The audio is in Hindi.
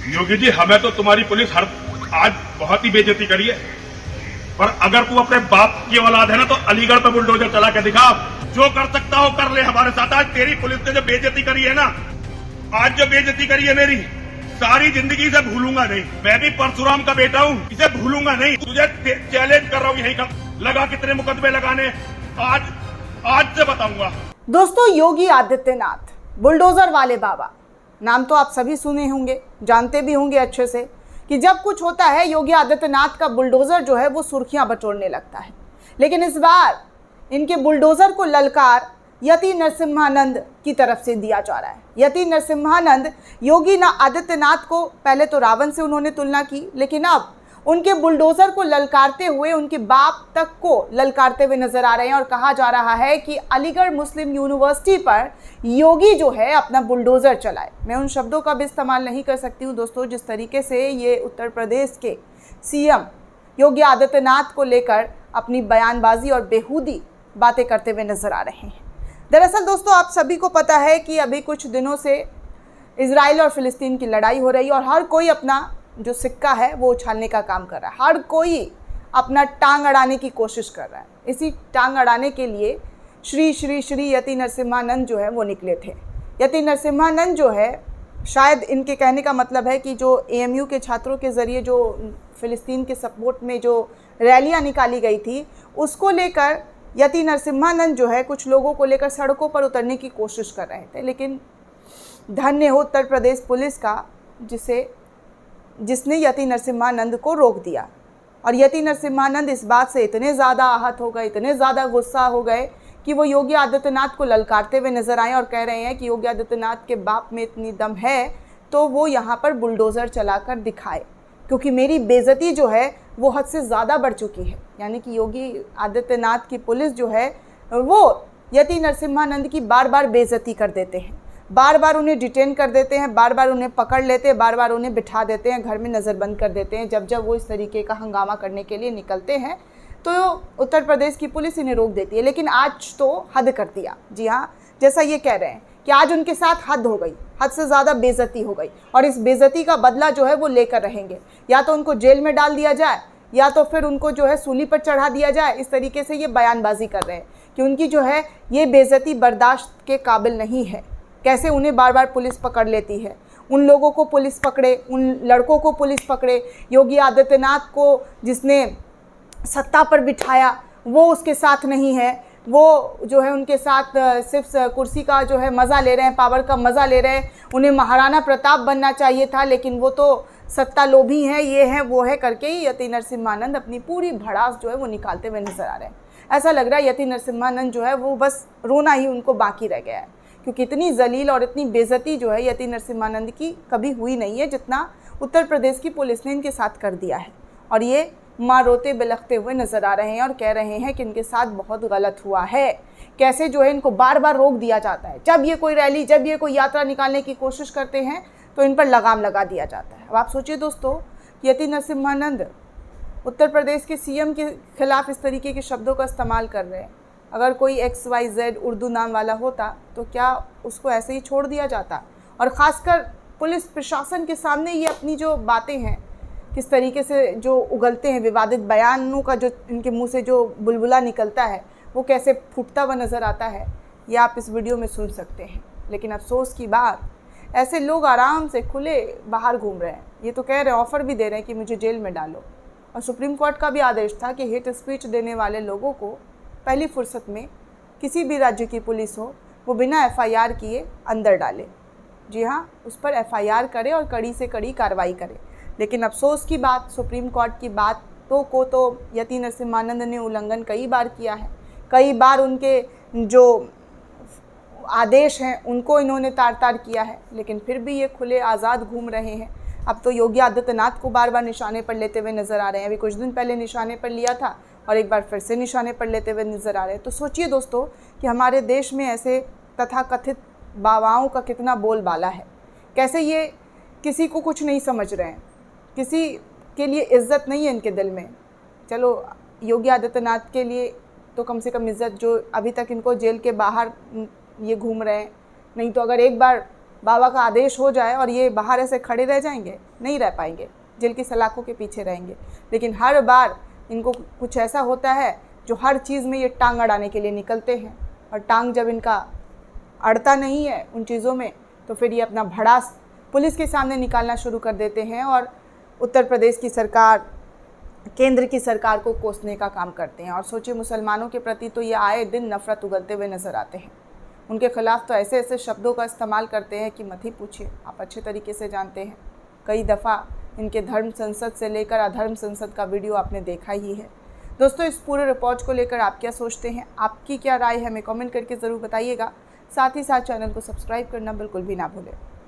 योगी जी, हमें तो तुम्हारी पुलिस आज बहुत ही बेइज्जती करी है, पर अगर तू अपने बाप की औलाद है ना तो अलीगढ़ पे बुलडोजर चला के दिखा। जो कर सकता हो कर ले हमारे साथ। आज तेरी पुलिस ने जो बेइज्जती करी है ना, आज जो बेइज्जती करी है मेरी, सारी जिंदगी से भूलूंगा नहीं। मैं भी परशुराम का बेटा हूँ, इसे भूलूंगा नहीं। तुझे चैलेंज कर रहा हूँ, यही लगा कितने मुकदमे लगाने, आज से बताऊंगा। दोस्तों, योगी आदित्यनाथ बुलडोजर वाले बाबा, नाम तो आप सभी सुने होंगे, जानते भी होंगे अच्छे से कि जब कुछ होता है योगी आदित्यनाथ का बुलडोजर जो है वो सुर्खियां बटोरने लगता है। लेकिन इस बार इनके बुलडोजर को ललकार यति नरसिम्हानंद की तरफ से दिया जा रहा है। यति नरसिम्हानंद योगी आदित्यनाथ को पहले तो रावण से उन्होंने तुलना की, लेकिन अब उनके बुलडोजर को ललकारते हुए उनके बाप तक को ललकारते हुए नजर आ रहे हैं। और कहा जा रहा है कि अलीगढ़ मुस्लिम यूनिवर्सिटी पर योगी जो है अपना बुलडोजर चलाए। मैं उन शब्दों का भी इस्तेमाल नहीं कर सकती हूँ दोस्तों, जिस तरीके से ये उत्तर प्रदेश के सीएम योगी आदित्यनाथ को लेकर अपनी बयानबाजी और बेहूदी बातें करते हुए नजर आ रहे हैं। दरअसल दोस्तों, आप सभी को पता है कि अभी कुछ दिनों से इजराइल और फिलिस्तीन की लड़ाई हो रही है और हर कोई अपना जो सिक्का है वो उछालने का काम कर रहा है। हर कोई अपना टांग अड़ाने की कोशिश कर रहा है। इसी टांग अड़ाने के लिए श्री श्री श्री यति नरसिम्हानंद जो है वो निकले थे। यति नरसिम्हानंद जो है, शायद इनके कहने का मतलब है कि जो एएमयू के छात्रों के ज़रिए जो फिलिस्तीन के सपोर्ट में जो रैलियां निकाली गई थी, उसको लेकर यति नरसिम्हानंद जो है कुछ लोगों को लेकर सड़कों पर उतरने की कोशिश कर रहे थे। लेकिन धन्य हो उत्तर प्रदेश पुलिस का, जिसने यति नरसिम्हानंद को रोक दिया। और यति नरसिम्हानंद इस बात से इतने ज़्यादा आहत हो गए, इतने ज़्यादा गुस्सा हो गए कि वो योगी आदित्यनाथ को ललकारते हुए नजर आए और कह रहे हैं कि योगी आदित्यनाथ के बाप में इतनी दम है तो वो यहाँ पर बुलडोज़र चलाकर दिखाए, क्योंकि मेरी बेइज्जती जो है वो हद से ज़्यादा बढ़ चुकी है। यानी कि योगी आदित्यनाथ की पुलिस जो है वो यति नरसिम्हानंद की बार बार बेइज्जती कर देते हैं, बार बार उन्हें डिटेन कर देते हैं, बार बार उन्हें पकड़ लेते हैं, बार बार उन्हें बिठा देते हैं, घर में नज़रबंद कर देते हैं। जब जब वो इस तरीके का हंगामा करने के लिए निकलते हैं तो उत्तर प्रदेश की पुलिस इन्हें रोक देती है। लेकिन आज तो हद कर दिया। जी हाँ, जैसा ये कह रहे हैं कि आज उनके साथ हद हो गई, हद से ज़्यादा बेइज्जती हो गई और इस बेइज्जती का बदला जो है वो लेकर रहेंगे। या तो उनको जेल में डाल दिया जाए या तो फिर उनको जो है सूली पर चढ़ा दिया जाए। इस तरीके से ये बयानबाजी कर रहे हैं कि उनकी जो है ये बेइज्जती बर्दाश्त के काबिल नहीं है। कैसे उन्हें बार बार पुलिस पकड़ लेती है, उन लोगों को पुलिस पकड़े, उन लड़कों को पुलिस पकड़े, योगी आदित्यनाथ को जिसने सत्ता पर बिठाया वो उसके साथ नहीं है, वो जो है उनके साथ सिर्फ कुर्सी का जो है मज़ा ले रहे हैं, पावर का मज़ा ले रहे हैं। उन्हें महाराणा प्रताप बनना चाहिए था, लेकिन वो तो सत्ता लोभी हैं, ये हैं वो है करके ही यति नरसिम्हानंद अपनी पूरी भड़ास जो है वो निकालते हुए नजर आ रहे हैं। ऐसा लग रहा है यति नरसिम्हानंद जो है वो बस रोना ही उनको बाकी रह गया है, क्योंकि इतनी जलील और इतनी बेइज्जती जो है यति नरसिम्हानंद की कभी हुई नहीं है जितना उत्तर प्रदेश की पुलिस ने इनके साथ कर दिया है। और ये माँ रोते बिलखते हुए नज़र आ रहे हैं और कह रहे हैं कि इनके साथ बहुत गलत हुआ है। कैसे जो है इनको बार बार रोक दिया जाता है, जब ये कोई रैली, जब ये कोई यात्रा निकालने की कोशिश करते हैं तो इन पर लगाम लगा दिया जाता है। अब आप सोचिए दोस्तों, यति नरसिम्हानंद उत्तर प्रदेश के सीएम के खिलाफ इस तरीके के शब्दों का इस्तेमाल कर रहे हैं। अगर कोई XYZ उर्दू नाम वाला होता तो क्या उसको ऐसे ही छोड़ दिया जाता? और ख़ासकर पुलिस प्रशासन के सामने ये अपनी जो बातें हैं, किस तरीके से जो उगलते हैं, विवादित बयानों का जो इनके मुंह से जो बुलबुला निकलता है वो कैसे फूटता हुआ नज़र आता है, ये आप इस वीडियो में सुन सकते हैं। लेकिन अफसोस की बात, ऐसे लोग आराम से खुले बाहर घूम रहे हैं। ये तो कह रहे हैं, ऑफ़र भी दे रहे हैं कि मुझे जेल में डालो। और सुप्रीम कोर्ट का भी आदेश था कि हेट स्पीच देने वाले लोगों को पहली फुर्सत में किसी भी राज्य की पुलिस हो वो बिना FIR किए अंदर डाले। जी हाँ, उस पर FIR करे और कड़ी से कड़ी कार्रवाई करे। लेकिन अफसोस की बात, सुप्रीम कोर्ट की बातों को तो यति नरसिम्हानंद ने उल्लंघन कई बार किया है। कई बार उनके जो आदेश हैं उनको इन्होंने तार तार किया है, लेकिन फिर भी ये खुले आज़ाद घूम रहे हैं। अब तो योगी आदित्यनाथ को बार बार निशाने पर लेते हुए नज़र आ रहे हैं। अभी कुछ दिन पहले निशाने पर लिया था और एक बार फिर से निशाने पर लेते हुए नज़र आ रहे हैं। तो सोचिए दोस्तों कि हमारे देश में ऐसे तथाकथित बाबाओं का कितना बोलबाला है। कैसे ये किसी को कुछ नहीं समझ रहे हैं, किसी के लिए इज़्ज़त नहीं है इनके दिल में। चलो, योगी आदित्यनाथ के लिए तो कम से कम इज़्ज़त, जो अभी तक इनको जेल के बाहर ये घूम रहे हैं। नहीं तो अगर एक बार बाबा का आदेश हो जाए और ये बाहर ऐसे खड़े रह जाएंगे? नहीं रह पाएंगे, जेल की सलाखों के पीछे रहेंगे। लेकिन हर बार इनको कुछ ऐसा होता है जो हर चीज़ में ये टांग अड़ाने के लिए निकलते हैं, और टांग जब इनका अड़ता नहीं है उन चीज़ों में, तो फिर ये अपना भड़ास पुलिस के सामने निकालना शुरू कर देते हैं और उत्तर प्रदेश की सरकार, केंद्र की सरकार को कोसने का काम करते हैं। और सोचिए, मुसलमानों के प्रति तो ये आए दिन नफरत उगलते हुए नज़र आते हैं। उनके खिलाफ तो ऐसे ऐसे शब्दों का इस्तेमाल करते हैं कि मत ही पूछिए, आप अच्छे तरीके से जानते हैं। कई दफ़ा इनके धर्म संसद से लेकर अधर्म संसद का वीडियो आपने देखा ही है। दोस्तों, इस पूरे रिपोर्ट को लेकर आप क्या सोचते हैं, आपकी क्या राय है, हमें कमेंट करके ज़रूर बताइएगा। साथ ही साथ चैनल को सब्सक्राइब करना बिल्कुल भी ना भूलें।